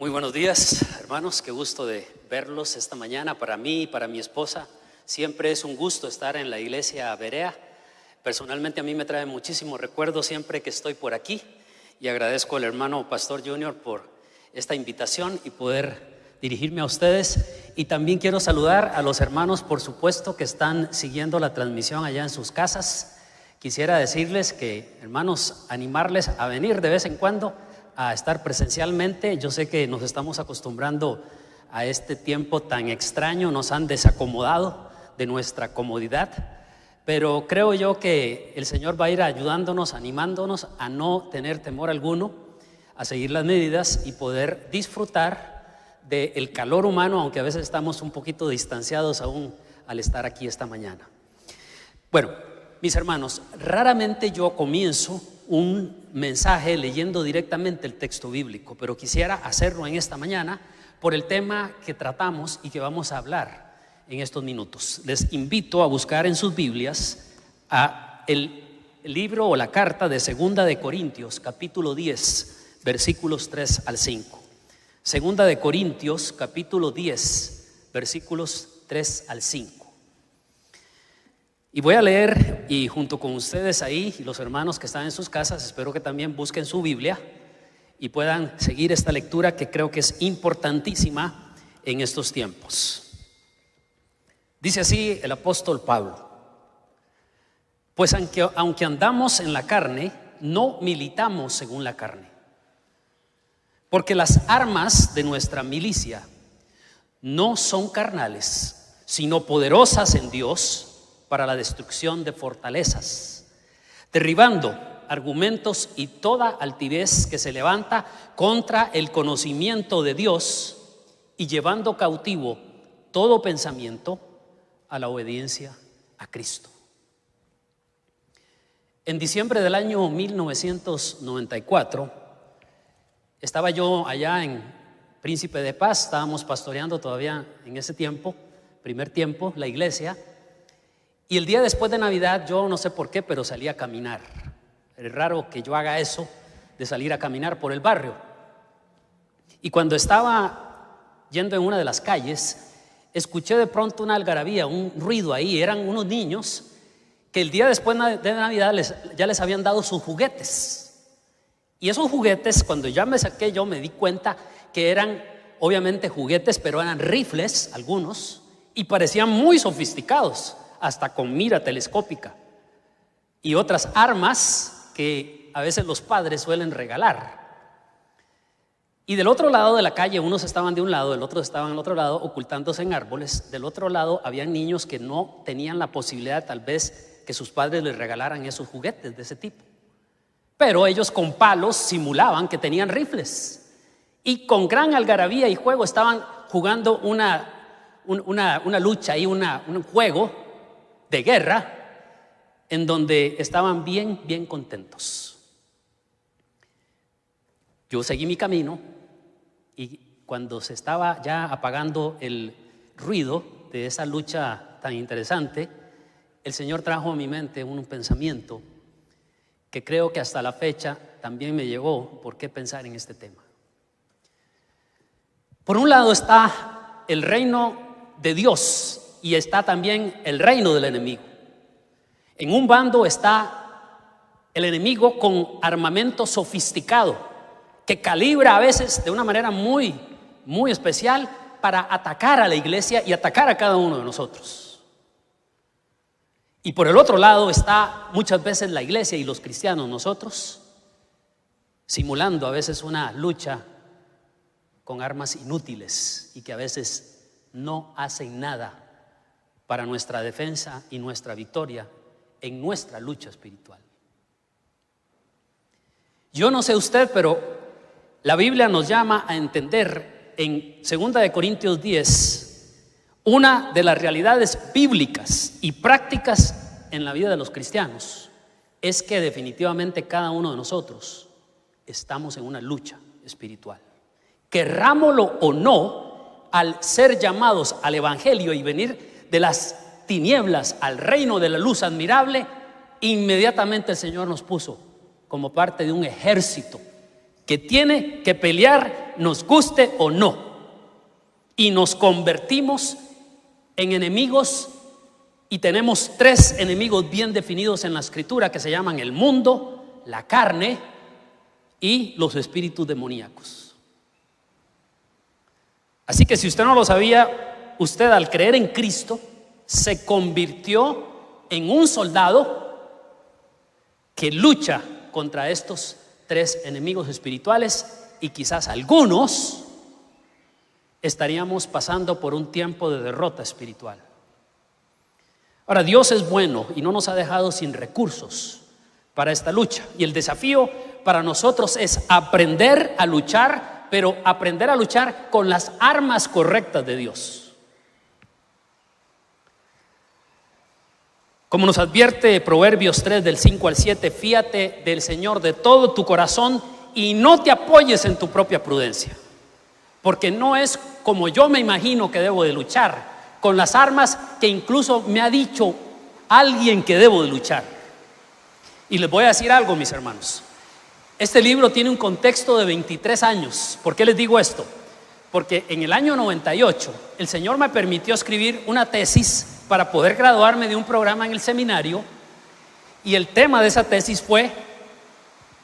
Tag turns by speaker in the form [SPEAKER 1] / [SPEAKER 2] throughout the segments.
[SPEAKER 1] Muy buenos días, hermanos, qué gusto de verlos esta mañana. Para mí y para mi esposa siempre es un gusto estar en la iglesia Berea. Personalmente a mí me trae muchísimos recuerdos siempre que estoy por aquí, y agradezco al hermano Pastor Junior por esta invitación y poder dirigirme a ustedes. Y también quiero saludar a los hermanos, por supuesto, que están siguiendo la transmisión allá en sus casas. Quisiera decirles que, hermanos, animarles a venir de vez en cuando a estar presencialmente. Yo sé que nos estamos acostumbrando a este tiempo tan extraño, nos han desacomodado de nuestra comodidad, pero creo yo que el Señor va a ir ayudándonos, animándonos a no tener temor alguno, a seguir las medidas y poder disfrutar del calor humano, aunque a veces estamos un poquito distanciados aún al estar aquí esta mañana. Bueno, mis hermanos, raramente yo comienzo un mensaje leyendo directamente el texto bíblico, pero quisiera hacerlo en esta mañana por el tema que tratamos y que vamos a hablar en estos minutos. Les invito a buscar en sus Biblias el libro o la carta de Segunda de Corintios, capítulo 10, versículos 3 al 5. Segunda de Corintios, capítulo 10, versículos 3 al 5. Y voy a leer, y junto con ustedes ahí y los hermanos que están en sus casas, espero que también busquen su Biblia y puedan seguir esta lectura que creo que es importantísima en estos tiempos. Dice así el apóstol Pablo: pues aunque andamos en la carne, no militamos según la carne, porque las armas de nuestra milicia no son carnales, sino poderosas en Dios para la destrucción de fortalezas, derribando argumentos y toda altivez que se levanta contra el conocimiento de Dios, y llevando cautivo todo pensamiento a la obediencia a Cristo. En diciembre del año 1994 estaba yo allá en Príncipe de Paz. Estábamos pastoreando todavía en ese tiempo, primer tiempo, la iglesia. Y el día después de Navidad, yo no sé por qué, pero salí a caminar. Es raro que yo haga eso, de salir a caminar por el barrio. Y cuando estaba yendo en una de las calles, escuché de pronto una algarabía, un ruido ahí. Eran unos niños que el día después de Navidad ya les habían dado sus juguetes. Y esos juguetes, cuando ya me saqué, yo me di cuenta que eran obviamente juguetes, pero eran rifles algunos, y parecían muy sofisticados, hasta con mira telescópica, y otras armas que a veces los padres suelen regalar. Y del otro lado de la calle, unos estaban de un lado, el otro estaban al otro lado, ocultándose en árboles. Del otro lado habían niños que no tenían la posibilidad tal vez que sus padres les regalaran esos juguetes de ese tipo, pero ellos con palos simulaban que tenían rifles, y con gran algarabía y juego estaban jugando una lucha y un juego de guerra, en donde estaban bien contentos. Yo seguí mi camino, y cuando se estaba ya apagando el ruido de esa lucha tan interesante, el Señor trajo a mi mente un pensamiento que creo que hasta la fecha también me llevó por qué pensar en este tema. Por un lado está el reino de Dios, y está también el reino del enemigo. En un bando está el enemigo con armamento sofisticado, que calibra a veces de una manera muy especial para atacar a la iglesia y atacar a cada uno de nosotros. Y por el otro lado está muchas veces la iglesia y los cristianos, nosotros, simulando a veces una lucha con armas inútiles y que a veces no hacen nada para nuestra defensa y nuestra victoria en nuestra lucha espiritual. Yo no sé usted, pero la Biblia nos llama a entender en 2 de Corintios 10 una de las realidades bíblicas y prácticas en la vida de los cristianos. Es que definitivamente cada uno de nosotros estamos en una lucha espiritual. Querrámoslo o no, al ser llamados al evangelio y venir de las tinieblas al reino de la luz admirable, inmediatamente el Señor nos puso como parte de un ejército que tiene que pelear, nos guste o no, y nos convertimos en enemigos. Y tenemos 3 enemigos bien definidos en la Escritura que se llaman el mundo, la carne y los espíritus demoníacos. Así que si usted no lo sabía, usted al creer en Cristo se convirtió en un soldado que lucha contra estos 3 enemigos espirituales, y quizás algunos estaríamos pasando por un tiempo de derrota espiritual. Ahora, Dios es bueno y no nos ha dejado sin recursos para esta lucha, y el desafío para nosotros es aprender a luchar, pero aprender a luchar con las armas correctas de Dios. Como nos advierte Proverbios 3 del 5 al 7, fíate del Señor de todo tu corazón y no te apoyes en tu propia prudencia, porque no es como yo me imagino que debo de luchar, con las armas que incluso me ha dicho alguien que debo de luchar. Y les voy a decir algo, mis hermanos. Este libro tiene un contexto de 23 años. ¿Por qué les digo esto? Porque en el año 98 el Señor me permitió escribir una tesis para poder graduarme de un programa en el seminario, y el tema de esa tesis fue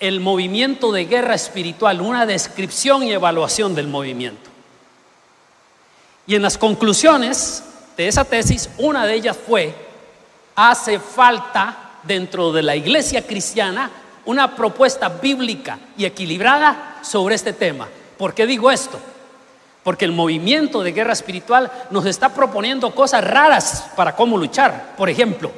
[SPEAKER 1] el movimiento de guerra espiritual, una descripción y evaluación del movimiento. Y en las conclusiones de esa tesis, una de ellas fue: hace falta dentro de la iglesia cristiana una propuesta bíblica y equilibrada sobre este tema. ¿Por qué digo esto? Porque el movimiento de guerra espiritual nos está proponiendo cosas raras para cómo luchar. Por ejemplo,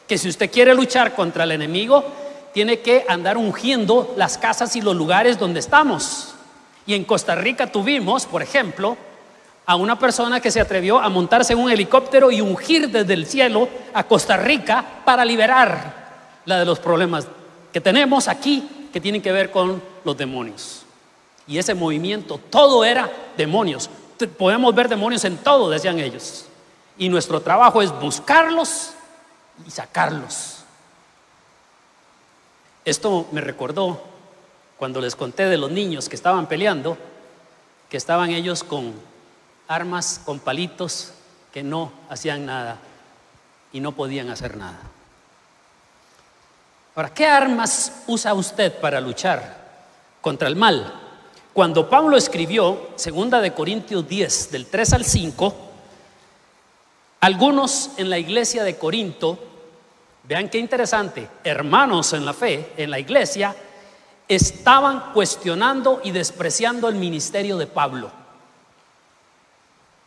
[SPEAKER 1] que si usted quiere luchar contra el enemigo, tiene que andar ungiendo las casas y los lugares donde estamos. Y en Costa Rica tuvimos, por ejemplo, a una persona que se atrevió a montarse en un helicóptero y ungir desde el cielo a Costa Rica para liberar la de los problemas que tenemos aquí, que tienen que ver con los demonios. Y ese movimiento, todo era demonios. Podemos ver demonios en todo, decían ellos. Y nuestro trabajo es buscarlos y sacarlos. Esto me recordó cuando les conté de los niños que estaban peleando, que estaban ellos con armas, con palitos que no hacían nada y no podían hacer nada. Ahora, ¿qué armas usa usted para luchar contra el mal? Cuando Pablo escribió 2 Corintios 10 del 3 al 5, algunos en la iglesia de Corinto, vean qué interesante, hermanos en la fe, en la iglesia, estaban cuestionando y despreciando el ministerio de Pablo.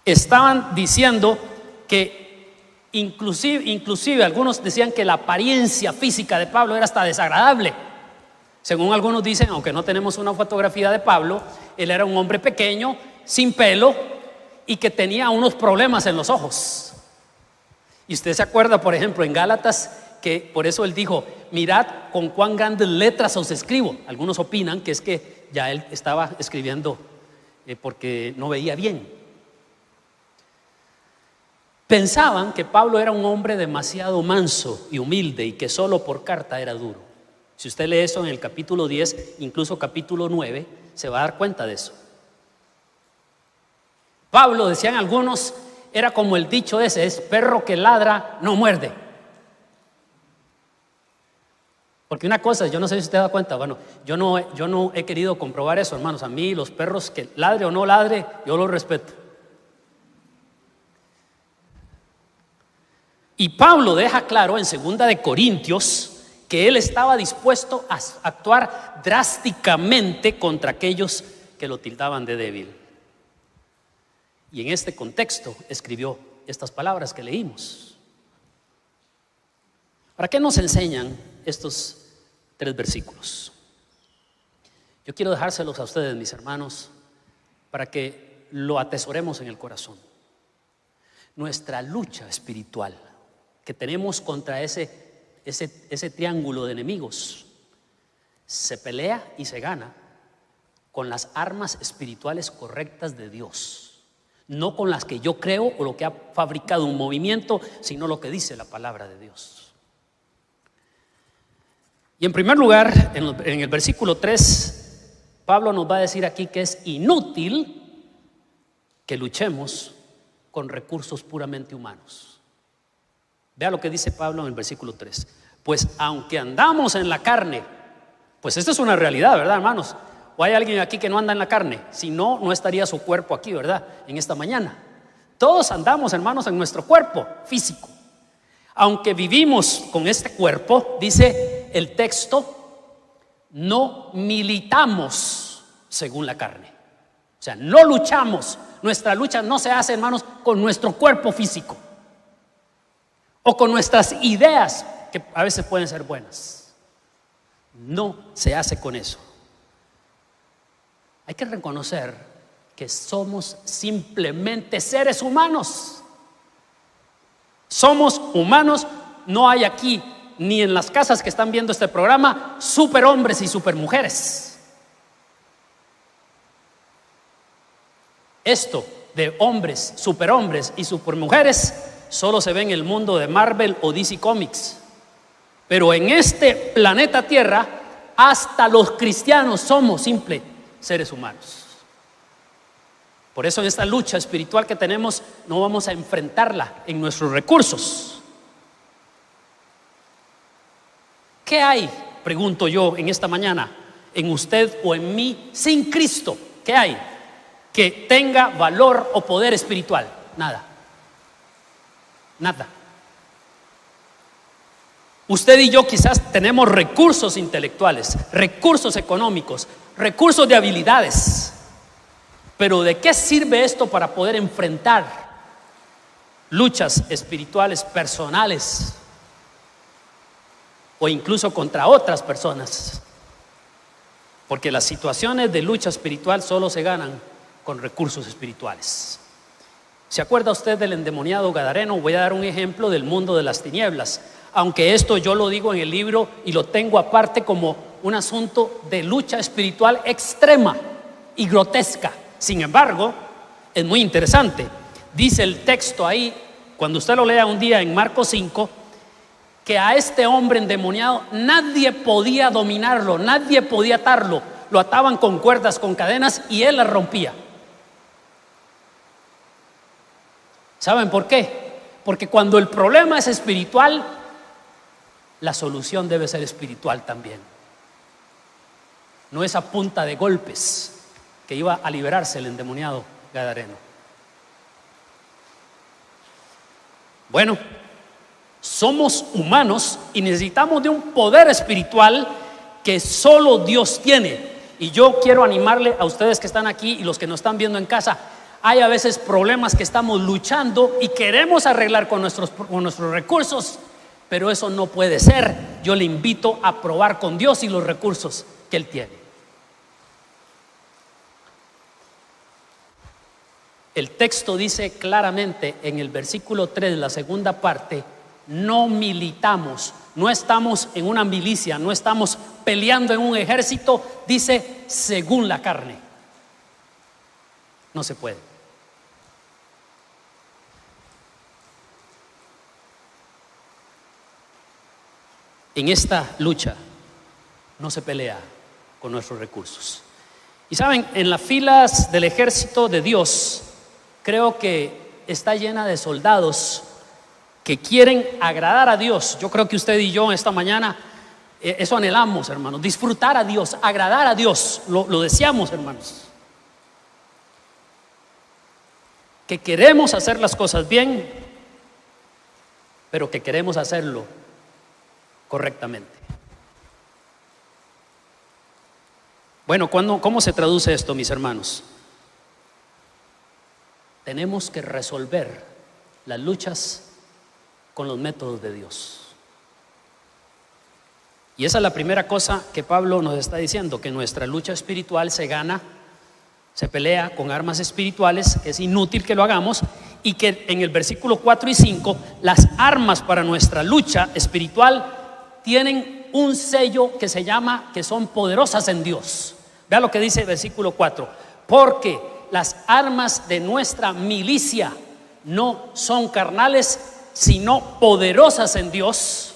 [SPEAKER 1] Estaban diciendo que inclusive algunos decían que la apariencia física de Pablo era hasta desagradable. Según algunos dicen, aunque no tenemos una fotografía de Pablo, él era un hombre pequeño, sin pelo, y que tenía unos problemas en los ojos. Y usted se acuerda, por ejemplo, en Gálatas, que por eso él dijo: mirad con cuán grandes letras os escribo. Algunos opinan que es que ya él estaba escribiendo porque no veía bien. Pensaban que Pablo era un hombre demasiado manso y humilde y que solo por carta era duro. Si usted lee eso en el capítulo 10, incluso capítulo 9, se va a dar cuenta de eso. Pablo, decían algunos, era como el dicho ese: es perro que ladra, no muerde. Porque una cosa, yo no sé si usted da cuenta, bueno, yo no he querido comprobar eso, hermanos. A mí los perros, que ladre o no ladre, yo los respeto. Y Pablo deja claro en 2 Corintios que él estaba dispuesto a actuar drásticamente contra aquellos que lo tildaban de débil. Y en este contexto escribió estas palabras que leímos. ¿Para qué nos enseñan estos 3 versículos? Yo quiero dejárselos a ustedes, mis hermanos, para que lo atesoremos en el corazón. Nuestra lucha espiritual que tenemos contra ese triángulo de enemigos se pelea y se gana con las armas espirituales correctas de Dios, no con las que yo creo o lo que ha fabricado un movimiento, sino lo que dice la palabra de Dios. Y en primer lugar, en el versículo 3 Pablo nos va a decir aquí que es inútil que luchemos con recursos puramente humanos. Vea lo que dice Pablo en el versículo 3. Pues aunque andamos en la carne, pues esta es una realidad, ¿verdad, hermanos? ¿O hay alguien aquí que no anda en la carne? Si no, no estaría su cuerpo aquí, ¿verdad? En esta mañana. Todos andamos, hermanos, en nuestro cuerpo físico. Aunque vivimos con este cuerpo, dice el texto, no militamos según la carne. O sea, no luchamos. Nuestra lucha no se hace, hermanos, con nuestro cuerpo físico o con nuestras ideas, que a veces pueden ser buenas. No se hace con eso. Hay que reconocer que somos simplemente seres humanos. Somos humanos. No hay aquí, ni en las casas que están viendo este programa, superhombres y supermujeres. Esto de hombres, superhombres y supermujeres solo se ve en el mundo de Marvel o DC Comics. Pero en este planeta Tierra, hasta los cristianos somos simples seres humanos. Por eso en esta lucha espiritual que tenemos no vamos a enfrentarla en nuestros recursos. ¿Qué hay, pregunto yo en esta mañana, en usted o en mí sin Cristo? ¿Qué hay que tenga valor o poder espiritual? Nada. Nada. Usted y yo quizás tenemos recursos intelectuales, recursos económicos, recursos de habilidades. Pero ¿de qué sirve esto para poder enfrentar luchas espirituales personales o incluso contra otras personas? Porque las situaciones de lucha espiritual solo se ganan con recursos espirituales. ¿Se acuerda usted del endemoniado gadareno? Voy a dar un ejemplo del mundo de las tinieblas, aunque esto yo lo digo en el libro y lo tengo aparte como un asunto de lucha espiritual extrema y grotesca. Sin embargo, es muy interesante. Dice el texto ahí, cuando usted lo lea un día en Marcos 5, que a este hombre endemoniado nadie podía dominarlo, nadie podía atarlo. Lo ataban con cuerdas, con cadenas, y él las rompía. ¿Saben por qué? Porque cuando el problema es espiritual, la solución debe ser espiritual también. No es a punta de golpes que iba a liberarse el endemoniado gadareno. Bueno, somos humanos y necesitamos de un poder espiritual que solo Dios tiene. Y yo quiero animarle a ustedes que están aquí y los que nos están viendo en casa. Hay a veces problemas que estamos luchando y queremos arreglar con nuestros recursos, pero eso no puede ser. Yo le invito a probar con Dios y los recursos que Él tiene. El texto dice claramente en el versículo 3, la segunda parte, no militamos, no estamos en una milicia, no estamos peleando en un ejército, dice según la carne. No se puede. En esta lucha no se pelea con nuestros recursos. Y saben, en las filas del ejército de Dios, creo que está llena de soldados que quieren agradar a Dios. Yo creo que usted y yo esta mañana eso anhelamos, hermanos, disfrutar a Dios, agradar a Dios, lo deseamos, hermanos. Que queremos hacer las cosas bien, pero que queremos hacerlo correctamente. Bueno, ¿cómo se traduce esto, mis hermanos? Tenemos que resolver las luchas con los métodos de Dios. Y esa es la primera cosa que Pablo nos está diciendo, que nuestra lucha espiritual se gana, se pelea con armas espirituales, que es inútil que lo hagamos, y que en el versículo 4 y 5, las armas para nuestra lucha espiritual tienen un sello que se llama que son poderosas en Dios. Vea lo que dice el versículo 4, porque las armas de nuestra milicia no son carnales, sino poderosas en Dios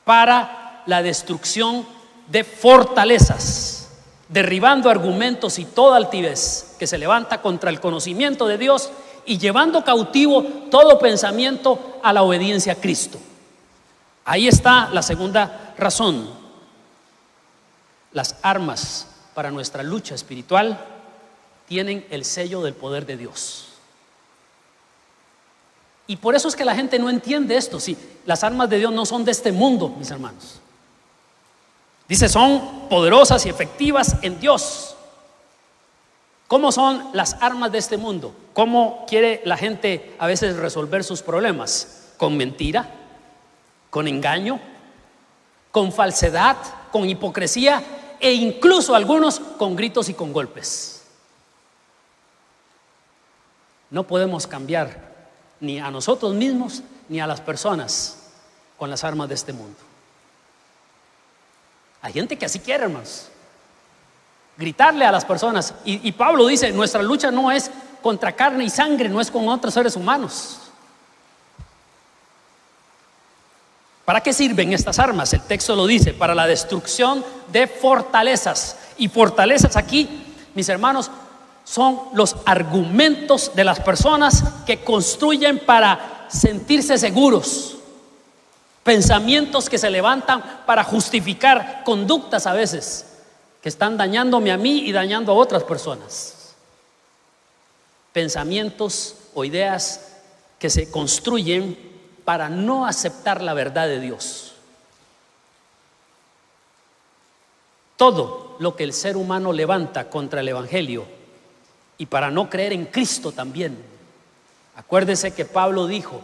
[SPEAKER 1] para la destrucción de fortalezas. derribando argumentos y toda altivez que se levanta contra el conocimiento de Dios y llevando cautivo todo pensamiento a la obediencia a Cristo. Ahí está la segunda razón. Las armas para nuestra lucha espiritual tienen el sello del poder de Dios. Y por eso es que la gente no entiende esto. Sí, las armas de Dios no son de este mundo, mis hermanos. Dice, son poderosas y efectivas en Dios. ¿Cómo son las armas de este mundo? ¿Cómo quiere la gente a veces resolver sus problemas? Con mentira, con engaño, con falsedad, con hipocresía e incluso algunos con gritos y con golpes. No podemos cambiar ni a nosotros mismos ni a las personas con las armas de este mundo. Hay gente que así quiere, hermanos, gritarle a las personas. Y Pablo dice, nuestra lucha no es contra carne y sangre, no es con otros seres humanos. ¿Para qué sirven estas armas? El texto lo dice, para la destrucción de fortalezas. Y fortalezas aquí, mis hermanos, son los argumentos de las personas que construyen para sentirse seguros. Pensamientos que se levantan para justificar conductas a veces que están dañándome a mí y dañando a otras personas. Pensamientos o ideas que se construyen para no aceptar la verdad de Dios. Todo lo que el ser humano levanta contra el Evangelio y para no creer en Cristo también. Acuérdese que Pablo dijo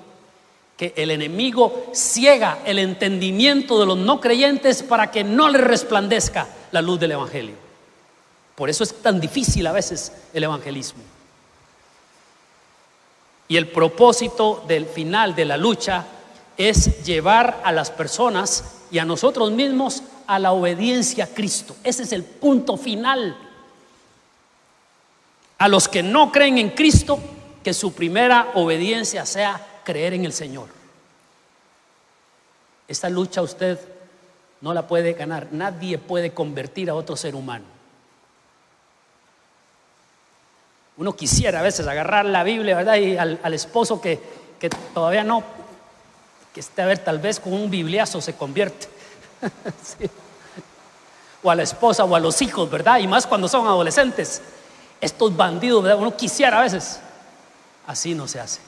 [SPEAKER 1] que el enemigo ciega el entendimiento de los no creyentes para que no les resplandezca la luz del Evangelio. Por eso es tan difícil a veces el evangelismo. Y el propósito del final de la lucha es llevar a las personas y a nosotros mismos a la obediencia a Cristo. Ese es el punto final. A los que no creen en Cristo, que su primera obediencia sea creer en el Señor. Esta lucha usted no la puede ganar. Nadie puede convertir a otro ser humano. Uno quisiera a veces agarrar la Biblia, ¿verdad? Y al esposo que todavía no, que esté a ver, tal vez con un bibliazo se convierte. Sí. O a la esposa o a los hijos, ¿verdad? Y más cuando son adolescentes. Estos bandidos, ¿verdad? Uno quisiera a veces. Así no se hace.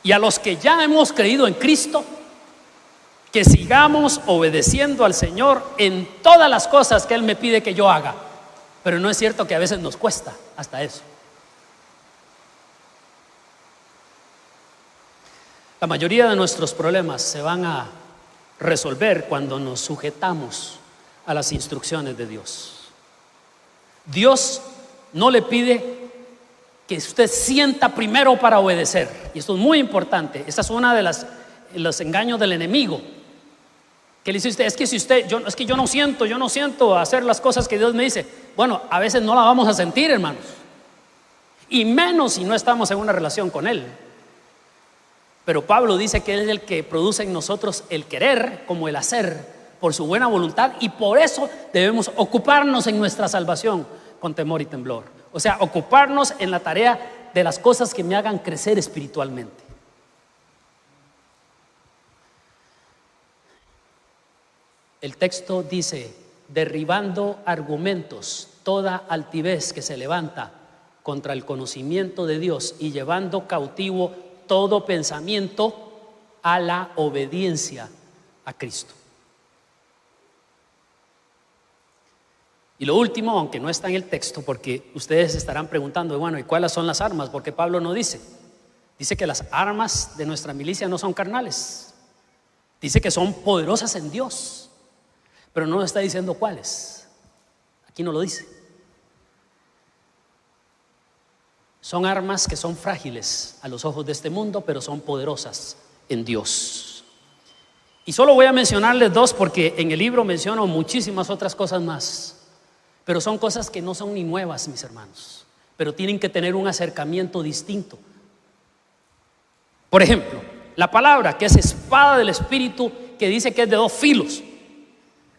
[SPEAKER 1] Y a los que ya hemos creído en Cristo, que sigamos obedeciendo al Señor en todas las cosas que Él me pide que yo haga. Pero no es cierto que a veces nos cuesta hasta eso. La mayoría de nuestros problemas se van a resolver cuando nos sujetamos a las instrucciones de Dios. Dios no le pide que usted sienta primero para obedecer. Y esto es muy importante. Esta es una de los engaños del enemigo. Que le dice usted, es que yo no siento hacer las cosas que Dios me dice. Bueno, a veces no la vamos a sentir, hermanos. Y menos si no estamos en una relación con Él. Pero Pablo dice que Él es el que produce en nosotros el querer como el hacer por su buena voluntad. Y por eso debemos ocuparnos en nuestra salvación con temor y temblor. O sea, ocuparnos en la tarea de las cosas que me hagan crecer espiritualmente. El texto dice, derribando argumentos, toda altivez que se levanta contra el conocimiento de Dios y llevando cautivo todo pensamiento a la obediencia a Cristo. Y lo último, aunque no está en el texto, porque ustedes estarán preguntando, bueno, ¿y cuáles son las armas? Porque Pablo no dice. Dice que las armas de nuestra milicia no son carnales. Dice que son poderosas en Dios. Pero no está diciendo cuáles. Aquí no lo dice. Son armas que son frágiles a los ojos de este mundo, pero son poderosas en Dios. Y solo voy a mencionarles dos, porque en el libro menciono muchísimas otras cosas más. Pero son cosas que no son ni nuevas, mis hermanos, pero tienen que tener un acercamiento distinto. Por ejemplo, la palabra que es espada del Espíritu, que dice que es de dos filos.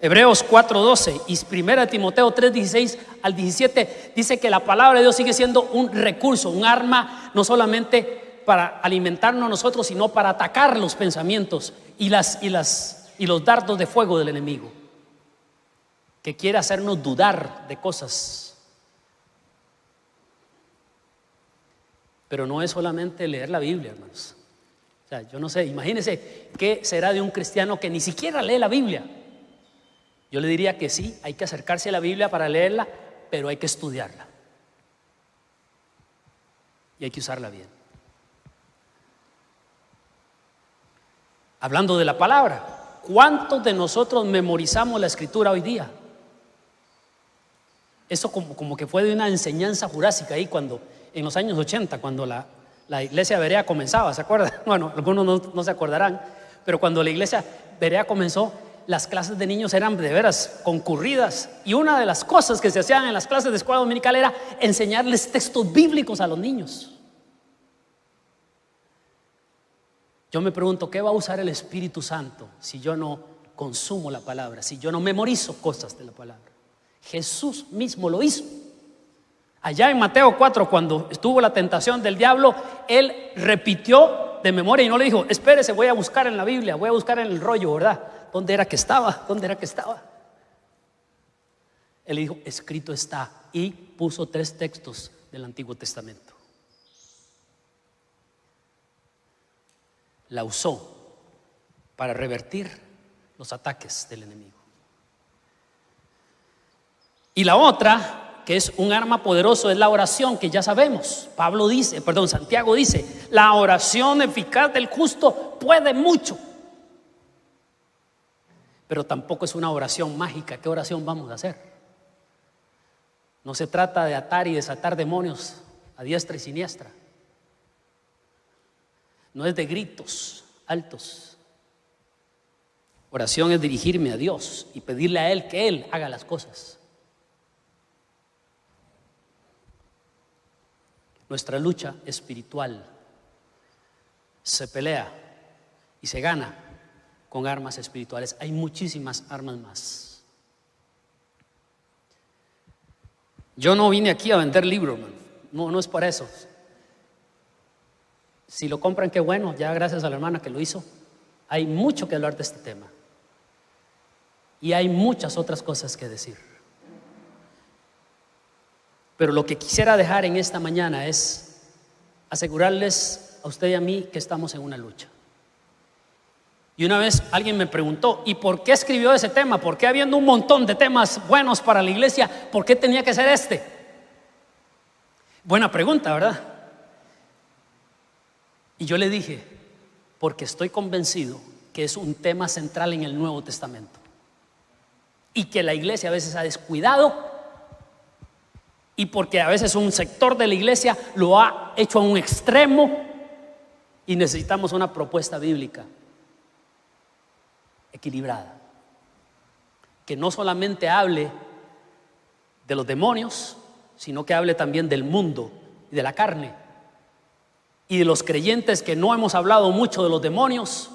[SPEAKER 1] Hebreos 4:12 y 1 Timoteo 3:16 al 17 dice que la palabra de Dios sigue siendo un recurso, un arma, no solamente para alimentarnos nosotros, sino para atacar los pensamientos y los dardos de fuego del enemigo, que quiere hacernos dudar de cosas. Pero no es solamente leer la Biblia, hermanos. O sea, yo no sé, imagínense qué será de un cristiano que ni siquiera lee la Biblia. Yo le diría que sí, hay que acercarse a la Biblia para leerla, pero hay que estudiarla. Y hay que usarla bien. Hablando de la palabra, ¿cuántos de nosotros memorizamos la escritura hoy día? Eso como que fue de una enseñanza jurásica ahí cuando, en los años 80, cuando la iglesia berea comenzaba, ¿se acuerdan? Bueno, algunos no se acordarán, pero cuando la iglesia berea comenzó, las clases de niños eran de veras concurridas, y una de las cosas que se hacían en las clases de escuela dominical era enseñarles textos bíblicos a los niños. Yo me pregunto, ¿qué va a usar el Espíritu Santo si yo no consumo la palabra, si yo no memorizo cosas de la palabra? Jesús mismo lo hizo. Allá en Mateo 4, cuando estuvo la tentación del diablo, él repitió de memoria y no le dijo, espérese, voy a buscar en la Biblia, voy a buscar en el rollo, ¿verdad? ¿Dónde era que estaba? ¿Dónde era que estaba? Él dijo, escrito está, y puso 3 textos del Antiguo Testamento. La usó para revertir los ataques del enemigo. Y la otra, que es un arma poderoso, es la oración, que ya sabemos. Santiago dice, la oración eficaz del justo puede mucho. Pero tampoco es una oración mágica. ¿Qué oración vamos a hacer? No se trata de atar y desatar demonios a diestra y siniestra. No es de gritos altos. Oración es dirigirme a Dios y pedirle a Él que Él haga las cosas. Nuestra lucha espiritual se pelea y se gana con armas espirituales. Hay muchísimas armas más. Yo no vine aquí a vender libros, man. No es por eso. Si lo compran, qué bueno, ya gracias a la hermana que lo hizo. Hay mucho que hablar de este tema. Y hay muchas otras cosas que decir. Pero lo que quisiera dejar en esta mañana es asegurarles a usted y a mí que estamos en una lucha. Y una vez alguien me preguntó, ¿y por qué escribió ese tema? ¿Por qué, habiendo un montón de temas buenos para la iglesia, por qué tenía que ser este? Buena pregunta, ¿verdad? Y yo le dije, porque estoy convencido que es un tema central en el Nuevo Testamento y que la iglesia a veces ha descuidado, y porque a veces un sector de la iglesia lo ha hecho a un extremo, y necesitamos una propuesta bíblica equilibrada, que no solamente hable de los demonios, sino que hable también del mundo y de la carne, y de los creyentes que no hemos hablado mucho de los demonios,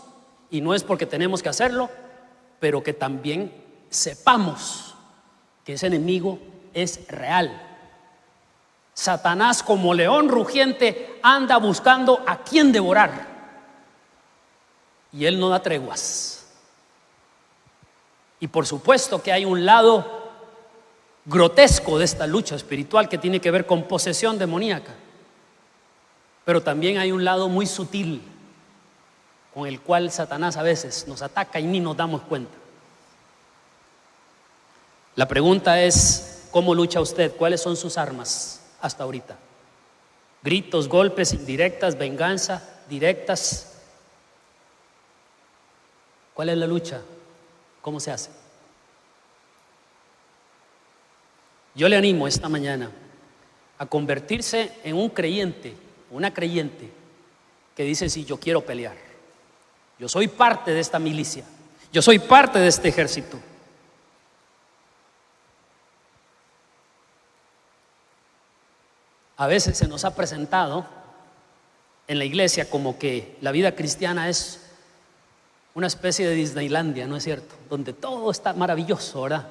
[SPEAKER 1] y no es porque tenemos que hacerlo, pero que también sepamos que ese enemigo es real. Satanás, como león rugiente, anda buscando a quien devorar, y él no da treguas. Y por supuesto que hay un lado grotesco de esta lucha espiritual que tiene que ver con posesión demoníaca, pero también hay un lado muy sutil con el cual Satanás a veces nos ataca y ni nos damos cuenta. La pregunta es, ¿cómo lucha usted? ¿Cuáles son sus armas hasta ahorita? Gritos, golpes, indirectas, venganza, directas. ¿Cuál es la lucha? ¿Cómo se hace? Yo le animo esta mañana a convertirse en un creyente, una creyente que dice, sí, yo quiero pelear. Yo soy parte de esta milicia. Yo soy parte de este ejército. A veces se nos ha presentado en la iglesia como que la vida cristiana es una especie de Disneylandia, ¿no es cierto? Donde todo está maravilloso, ¿verdad?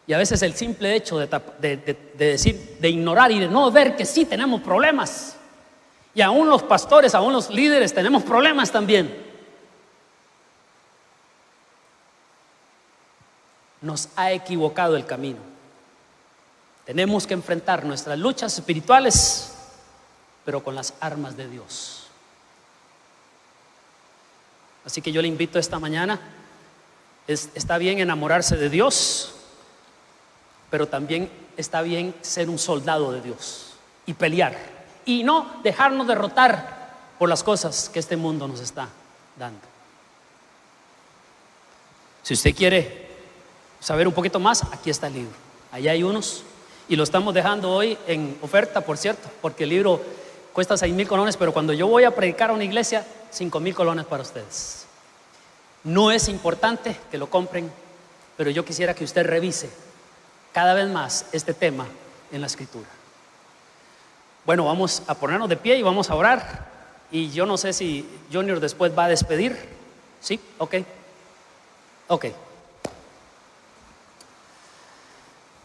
[SPEAKER 1] Y a veces el simple hecho de decir, de ignorar y de no ver que sí tenemos problemas. Y aún los pastores, aún los líderes tenemos problemas también. Nos ha equivocado el camino. Tenemos que enfrentar nuestras luchas espirituales, pero con las armas de Dios. Así que yo le invito esta mañana, está bien enamorarse de Dios, pero también está bien ser un soldado de Dios y pelear y no dejarnos derrotar por las cosas que este mundo nos está dando. Si usted quiere saber un poquito más, aquí está el libro. Allá hay unos y lo estamos dejando hoy en oferta, por cierto, porque el libro cuesta 6,000 colones, pero cuando yo voy a predicar a una iglesia, 5,000 colones para ustedes. No es importante que lo compren, pero yo quisiera que usted revise cada vez más este tema en la Escritura. Bueno, vamos a ponernos de pie y vamos a orar. Y yo no sé si Junior después va a despedir. ¿Sí? Ok.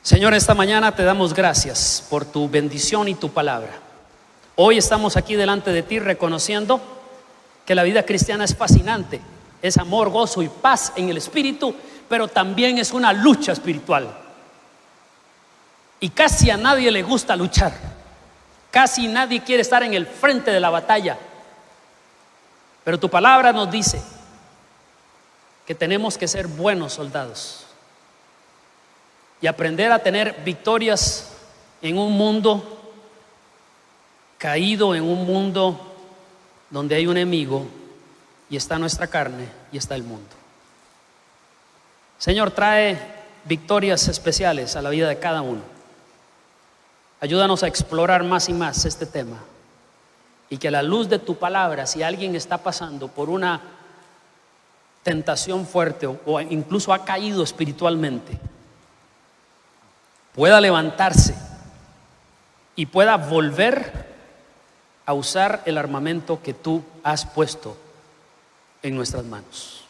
[SPEAKER 1] Señor, esta mañana te damos gracias por tu bendición y tu palabra. Hoy estamos aquí delante de ti reconociendo que la vida cristiana es fascinante. Es amor, gozo y paz en el espíritu, pero también es una lucha espiritual. Y casi a nadie le gusta luchar. Casi nadie quiere estar en el frente de la batalla. Pero tu palabra nos dice que tenemos que ser buenos soldados y aprender a tener victorias en un mundo caído, en un mundo donde hay un enemigo y está nuestra carne y está el mundo. Señor, trae victorias especiales a la vida de cada uno. Ayúdanos a explorar más y más este tema, y que a la luz de tu palabra, si alguien está pasando por una tentación fuerte o incluso ha caído espiritualmente, pueda levantarse y pueda volver a usar el armamento que tú has puesto en nuestras manos.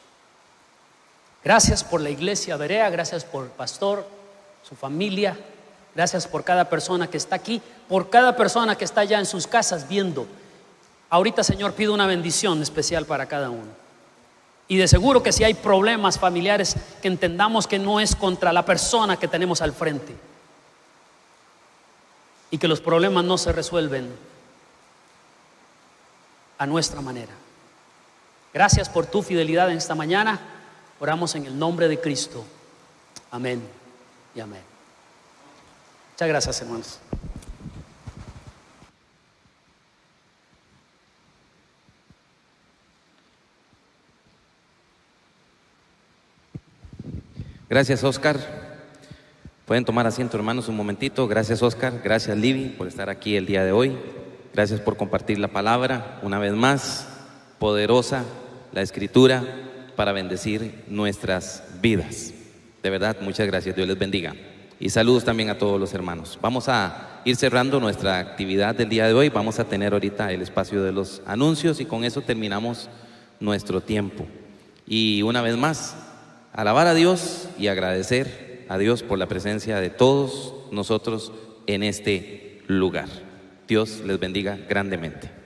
[SPEAKER 1] Gracias por la iglesia Berea, gracias por el pastor, su familia. Gracias por cada persona que está aquí, por cada persona que está allá en sus casas viendo. Ahorita, Señor, pido una bendición especial para cada uno. Y de seguro que si hay problemas familiares, que entendamos que no es contra la persona que tenemos al frente. Y que los problemas no se resuelven a nuestra manera. Gracias por tu fidelidad en esta mañana. Oramos en el nombre de Cristo. Amén y amén. Muchas gracias, hermanos.
[SPEAKER 2] Gracias, Oscar. Pueden tomar asiento, hermanos, un momentito. Gracias, Oscar. Gracias, Libby, por estar aquí el día de hoy. Gracias por compartir la palabra. Una vez más, poderosa la Escritura para bendecir nuestras vidas. De verdad, muchas gracias. Dios les bendiga. Y saludos también a todos los hermanos. Vamos a ir cerrando nuestra actividad del día de hoy. Vamos a tener ahorita el espacio de los anuncios y con eso terminamos nuestro tiempo. Y una vez más, alabar a Dios y agradecer a Dios por la presencia de todos nosotros en este lugar. Dios les bendiga grandemente.